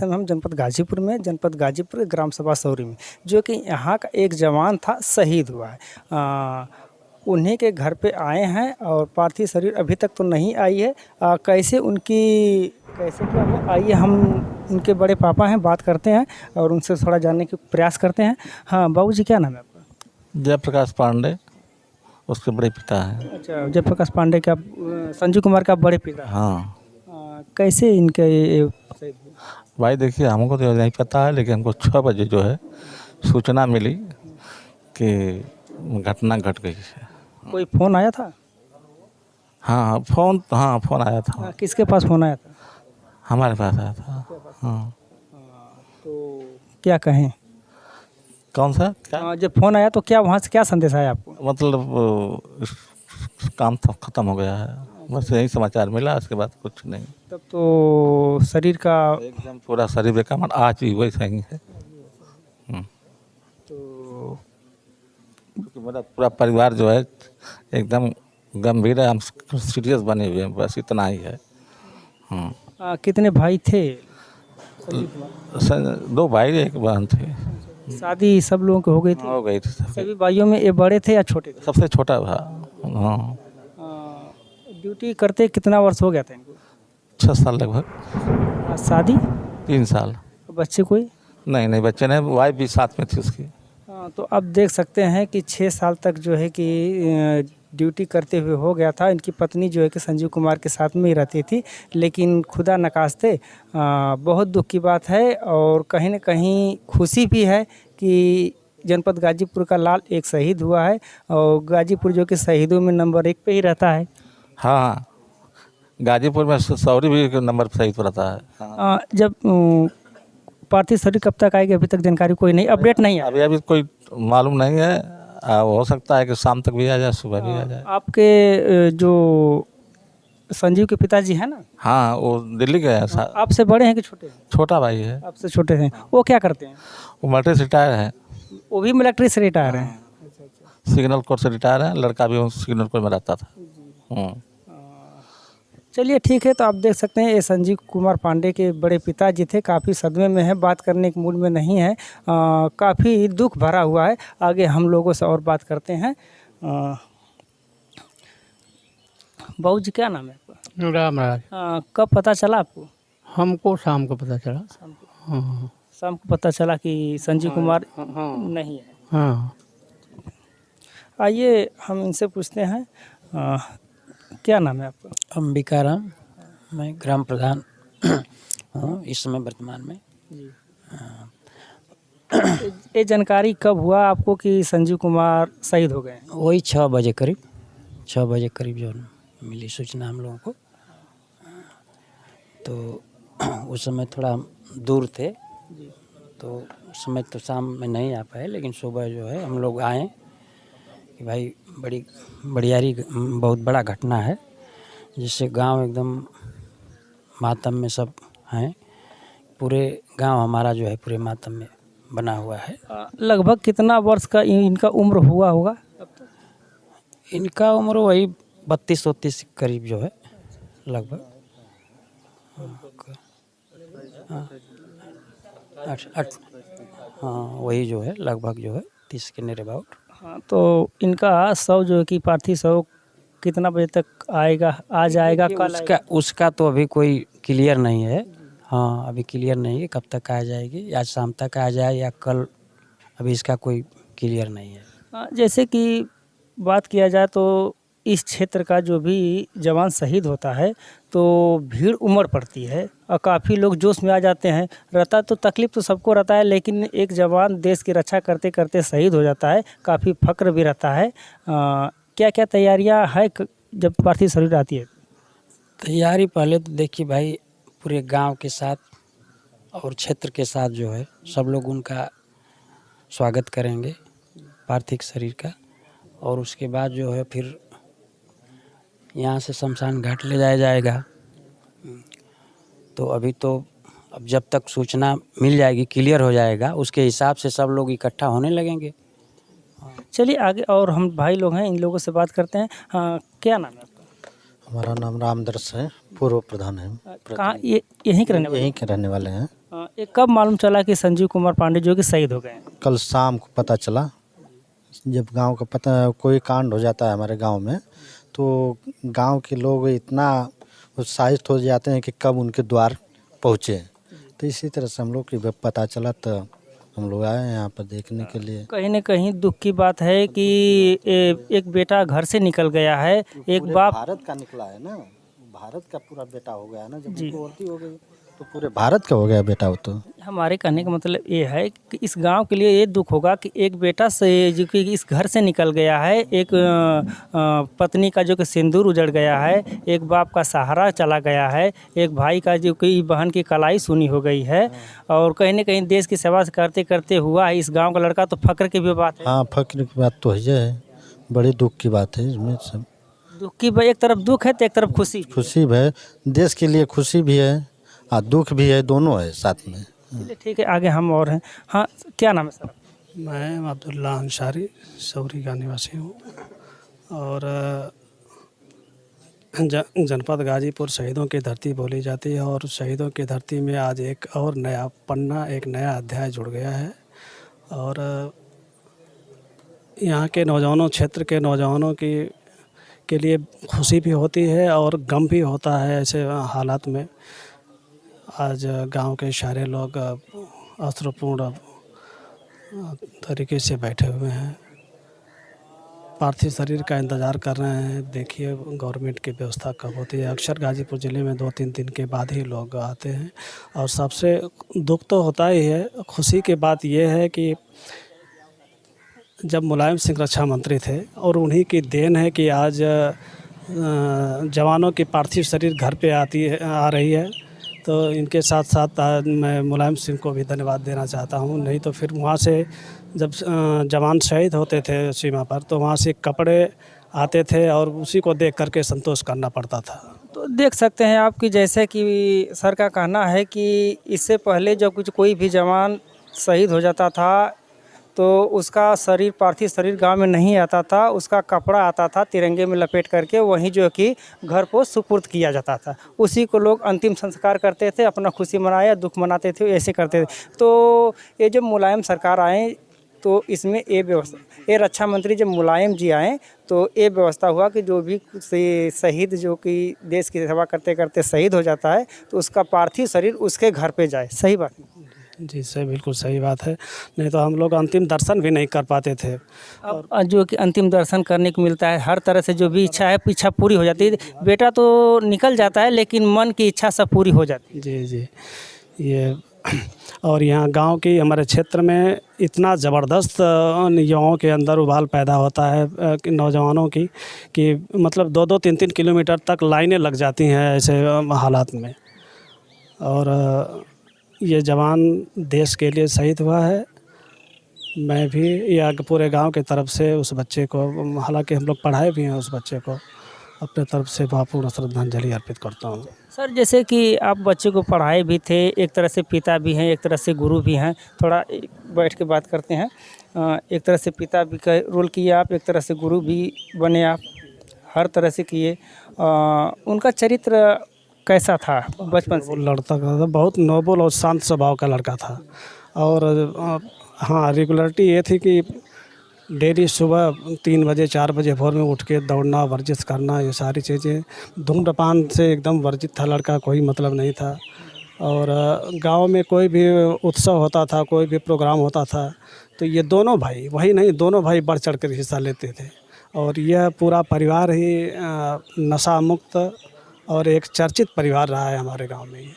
समय हम जनपद गाजीपुर में, जनपद गाजीपुर ग्राम सभा सौरी में, जो कि यहाँ का एक जवान था, शहीद हुआ है। उन्हीं के घर पे आए हैं और पार्थिव शरीर अभी तक तो नहीं आई है। कैसे क्या है, आइए हम उनके बड़े पापा हैं, बात करते हैं और उनसे थोड़ा जानने की प्रयास करते हैं। हाँ बाबूजी, क्या नाम है आपका? जयप्रकाश पांडे उसके बड़े पिता हैं। अच्छा, जयप्रकाश पांडे का संजीव कुमार का बड़े पिता? हाँ। कैसे इनके शहीद हुए? भाई देखिए, हमको तो नहीं पता है, लेकिन हमको 6 बजे जो है सूचना मिली कि घटना घट गई है। कोई फ़ोन आया था? हाँ फ़ोन आया था। किसके पास फ़ोन आया था? हमारे पास आया था। हाँ। तो क्या कहें? कौन सा क्या? जब फ़ोन आया तो क्या वहाँ से क्या संदेश आया आपको? मतलब काम तो ख़त्म हो गया है, बस यही समाचार मिला, उसके बाद कुछ नहीं। तब तो शरीर का एकदम पूरा शरीर बेकार, आज भी वैसा ही है। तो क्योंकि मेरा पूरा परिवार जो है एकदम गंभीर है, हम सीरियस बने हुए हैं, बस इतना ही है। कितने भाई थे? 2 भाई 1 बहन थे। शादी सब लोगों की हो गई थी? हो गई थी सबकी। सभी भाइयों में ये बड़े थे या छोटे थे? सबसे छोटा था। हाँ। ड्यूटी करते कितना वर्ष हो गया था इनको? 6 साल लगभग। शादी? 3 साल। बच्चे कोई? नहीं बच्चे नहीं, वाइफ भी साथ में थी उसकी। तो अब देख सकते हैं कि 6 साल तक जो है कि ड्यूटी करते हुए हो गया था। इनकी पत्नी जो है कि संजीव कुमार के साथ में ही रहती थी, लेकिन खुदा नखास्ते बहुत दुख की बात है और कहीं न कहीं खुशी भी है कि जनपद गाजीपुर का लाल एक शहीद हुआ है और गाजीपुर जो कि शहीदों में नंबर 1 पे ही रहता है। हाँ, गाजीपुर में सौरी भी नंबर सही पर रहता है। हाँ। जब पार्थिव शरीर कब तक आएगी, अभी तक जानकारी कोई नहीं, अपडेट नहीं है? अभी कोई मालूम नहीं है। हो सकता है कि शाम तक भी आ जाए, सुबह भी आ जाए। आपके जो संजीव के पिताजी हैं ना? हाँ, वो दिल्ली गए हैं। आपसे बड़े हैं कि छोटे हैं? छोटा भाई है। आपसे छोटे हैं। वो क्या करते हैं? वो मिलिट्री से रिटायर है। वो भी मिलिट्री से रिटायर हैं? सिग्नल कोर से रिटायर है, लड़का भी सिग्नल कोर में रहता था। चलिए ठीक है, तो आप देख सकते हैं ये संजीव कुमार पांडे के बड़े पिताजी थे, काफ़ी सदमे में है, बात करने के मूड में नहीं है, काफ़ी दुख भरा हुआ है। आगे हम लोगों से और बात करते हैं। बाबू जी, क्या नाम है आपका? राम राज। कब पता चला आपको? हमको शाम को पता चला। हाँ। शाम को पता चला कि संजीव कुमार नहीं है। हाँ। आइए हम इनसे पूछते हैं, क्या नाम है आपका? अंबिका राम, मैं ग्राम प्रधान हूँ इस समय वर्तमान में। ये जानकारी कब हुआ आपको कि संजीव कुमार शहीद हो गए? वही 6 बजे करीब जो मिली सूचना हम लोगों को, तो उस समय थोड़ा दूर थे, तो उस समय तो शाम में नहीं आ पाए, लेकिन सुबह जो है हम लोग आए कि भाई बहुत बड़ा घटना है, जिससे गांव एकदम मातम में सब हैं। पूरे गांव हमारा जो है पूरे मातम में बना हुआ है। लगभग कितना वर्ष का इनका उम्र हुआ होगा? इनका उम्र वही 32-33 करीब जो है लगभग। हाँ, वही जो है लगभग जो है 30 के नियर अबाउट। हाँ, तो इनका शव जो है कि पार्थिव शव कितना बजे तक आएगा, आ जाएगा, कल आएगा? उसका तो अभी कोई क्लियर नहीं है। हाँ, अभी क्लियर नहीं है कब तक आ जाएगी, आज शाम तक आ जाए या कल, अभी इसका कोई क्लियर नहीं है। जैसे कि बात किया जाए तो इस क्षेत्र का जो भी जवान शहीद होता है तो भीड़ उमड़ पड़ती है और काफ़ी लोग जोश में आ जाते हैं। रहता तो तकलीफ़ तो सबको रहता है, लेकिन एक जवान देश की रक्षा करते करते शहीद हो जाता है, काफ़ी फ़क्र भी रहता है। क्या क्या तैयारियां है जब पार्थिव शरीर आती है? तैयारी पहले तो देखिए भाई, पूरे गांव के साथ और क्षेत्र के साथ जो है सब लोग उनका स्वागत करेंगे पार्थिव शरीर का, और उसके बाद जो है फिर यहाँ से शमशान घाट ले जाया जाएगा। तो अभी तो अब जब तक सूचना मिल जाएगी, क्लियर हो जाएगा, उसके हिसाब से सब लोग इकट्ठा होने लगेंगे। चलिए आगे और हम भाई लोग हैं, इन लोगों से बात करते हैं। हाँ, क्या नाम है आपका? हमारा नाम रामदर्श है, पूर्व प्रधान है। कहाँ यहीं के रहने वाले? यहीं के रहने वाले हैं। ये कब मालूम चला कि संजीव कुमार पांडे जो कि शहीद हो गए हैं? कल शाम को पता चला, जब गांव का पता कोई कांड हो जाता है हमारे गांव में तो गांव के लोग इतना उत्साहित हो जाते हैं कि कब उनके द्वार पहुँचे। तो इसी तरह से हम लोग की जब पता चला तो हम लोग आए यहाँ पर देखने के लिए। कहीं न कहीं दुख की बात है कि एक बेटा घर से निकल गया है, एक पूरे बाप। भारत का निकला है ना, भारत का पूरा बेटा हो गया ना, जब जी। उनको गलती हो गई तो पूरे भारत का हो गया बेटा वो तो। हमारे कहने का मतलब ये है कि इस गांव के लिए ये दुख होगा कि एक बेटा से जो कि इस घर से निकल गया है, एक पत्नी का जो कि सिंदूर उजड़ गया है, एक बाप का सहारा चला गया है, एक भाई का जो कि बहन की कलाई सुनी हो गई है, और कहीं न कहीं देश की सेवा करते करते हुआ है इस गांव का लड़का, तो फक्र की भी बात है। हाँ, फक्र की बात तो है, बड़ी दुख की बात है इसमें सब। दुख की एक तरफ दुख है तो एक तरफ खुशी। खुशी भी है, देश के लिए खुशी भी है और दुख भी है, दोनों है साथ में। चलिए ठीक है, आगे हम और हैं। हाँ, क्या नाम है सर? मैं अब्दुल्ला अंसारी सौरी का निवासी हूँ और जनपद गाजीपुर शहीदों की धरती बोली जाती है और शहीदों की धरती में आज एक और नया पन्ना, एक नया अध्याय जुड़ गया है। और यहाँ के नौजवानों, क्षेत्र के नौजवानों के लिए खुशी भी होती है और गम भी होता है ऐसे हालात में। आज गांव के सारे लोग अश्रुपूर्ण तरीके से बैठे हुए हैं, पार्थिव शरीर का इंतज़ार कर रहे हैं। देखिए गवर्नमेंट की व्यवस्था कब होती है। अक्सर गाजीपुर ज़िले में 2-3 दिन के बाद ही लोग आते हैं और सबसे दुख तो होता ही है। खुशी की बात यह है कि जब मुलायम सिंह रक्षा मंत्री थे और उन्हीं की देन है कि आज जवानों की पार्थिव शरीर घर पे आ रही है। तो इनके साथ साथ मैं मुलायम सिंह को भी धन्यवाद देना चाहता हूँ। नहीं तो फिर वहाँ से जब जवान शहीद होते थे सीमा पर तो वहाँ से कपड़े आते थे और उसी को देख करके संतोष करना पड़ता था। तो देख सकते हैं आप कि जैसे कि सर का कहना है कि इससे पहले जब कुछ कोई भी जवान शहीद हो जाता था तो उसका शरीर, पार्थिव शरीर गांव में नहीं आता था, उसका कपड़ा आता था तिरंगे में लपेट करके, वहीं जो कि घर को सुपुर्द किया जाता था। उसी को लोग अंतिम संस्कार करते थे, अपना खुशी मनाया, दुख मनाते थे, ऐसे करते थे। तो ये जब मुलायम सरकार आए तो इसमें ये व्यवस्था, ये रक्षा मंत्री जब मुलायम जी आए तो ये व्यवस्था हुआ कि जो भी शहीद जो कि देश की सेवा करते करते शहीद हो जाता है तो उसका पार्थिव शरीर उसके घर पे जाए। सही बात? जी सही, बिल्कुल सही बात है। नहीं तो हम लोग अंतिम दर्शन भी नहीं कर पाते थे। अब जो कि अंतिम दर्शन करने को मिलता है, हर तरह से जो भी इच्छा है, इच्छा पूरी हो जाती है। बेटा तो निकल जाता है लेकिन मन की इच्छा सब पूरी हो जाती है। जी जी, ये और यहाँ गांव की, हमारे क्षेत्र में इतना ज़बरदस्त युवाओं के अंदर उबाल पैदा होता है कि नौजवानों की, कि मतलब 2-2, 3-3 किलोमीटर तक लाइनें लग जाती हैं ऐसे हालात में। और ये जवान देश के लिए शहीद हुआ है। मैं भी या पूरे गांव के तरफ से उस बच्चे को, हालांकि हम लोग पढ़ाए भी हैं उस बच्चे को, अपने तरफ से भावपूर्ण श्रद्धांजलि अर्पित करता हूं। सर जैसे कि आप बच्चे को पढ़ाए भी थे, एक तरह से पिता भी हैं, एक तरह से गुरु भी हैं, थोड़ा बैठ के बात करते हैं। एक तरह से पिता भी का रोल किए आप, एक तरह से गुरु भी बने आप, हर तरह से किए। उनका चरित्र कैसा था बचपन से? वो लड़का था, बहुत नोबल और शांत स्वभाव का लड़का था। और हाँ, रेगुलरिटी ये थी कि डेली सुबह 3 बजे 4 बजे भोर में उठ के दौड़ना, वर्जिश करना, ये सारी चीज़ें। धूम्रपान से एकदम वर्जित था लड़का, कोई मतलब नहीं था। और गांव में कोई भी उत्सव होता था, कोई भी प्रोग्राम होता था तो ये दोनों भाई, वही नहीं, दोनों भाई बढ़ चढ़ कर हिस्सा लेते थे। और यह पूरा परिवार ही नशा मुक्त और एक चर्चित परिवार रहा है हमारे गांव में।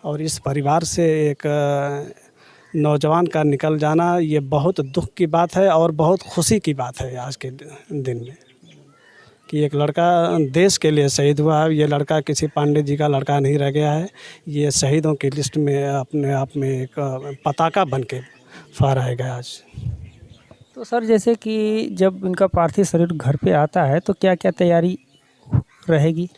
और इस परिवार से एक नौजवान का निकल जाना ये बहुत दुख की बात है और बहुत खुशी की बात है आज के दिन में, कि एक लड़का देश के लिए शहीद हुआ है। ये लड़का किसी पांडे जी का लड़का नहीं रह गया है, ये शहीदों की लिस्ट में अपने आप में एक पताका बन के फहराएगा आज। तो सर जैसे कि जब इनका पार्थिव शरीर घर पे आता है तो क्या क्या तैयारी रहेगी?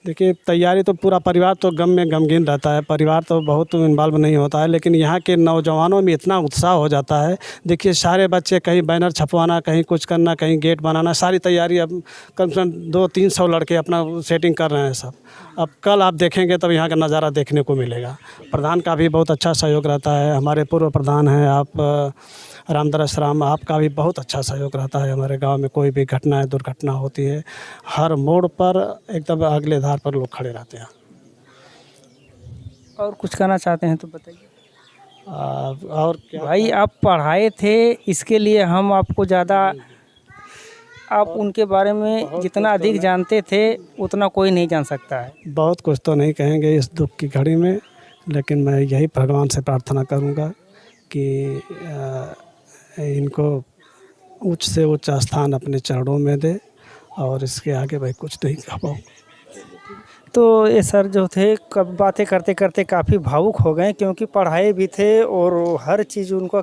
देखिए तैयारी तो पूरा परिवार तो गम में गमगीन रहता है, परिवार तो बहुत इन्वॉल्व नहीं होता है, लेकिन यहाँ के नौजवानों में इतना उत्साह हो जाता है। देखिए सारे बच्चे कहीं बैनर छपवाना, कहीं कुछ करना, कहीं गेट बनाना, सारी तैयारी अब कम से कम 200-300 लड़के अपना सेटिंग कर रहे हैं सब। अब कल आप देखेंगे तब यहाँ का नज़ारा देखने को मिलेगा। प्रधान का भी बहुत अच्छा सहयोग रहता है, हमारे पूर्व प्रधान हैं आप रामदरस राम, आपका भी बहुत अच्छा सहयोग रहता है। हमारे गांव में कोई भी घटना दुर्घटना होती है, हर मोड़ पर एकदम अगले धार पर लोग खड़े रहते हैं। और कुछ कहना चाहते हैं तो बताइए। और क्या भाई आप पढ़ाए थे, इसके लिए हम आपको ज़्यादा, आप उनके बारे में जितना अधिक जानते थे उतना कोई नहीं जान सकता है। बहुत कुछ तो नहीं कहेंगे इस दुख की घड़ी में, लेकिन मैं यही भगवान से प्रार्थना करूंगा कि इनको उच्च से उच्च स्थान अपने चरणों में दे, और इसके आगे भाई कुछ नहीं कह पाऊँगा। तो ये सर जो थे कब बातें करते करते काफ़ी भावुक हो गए, क्योंकि पढ़ाए भी थे और हर चीज़ उनको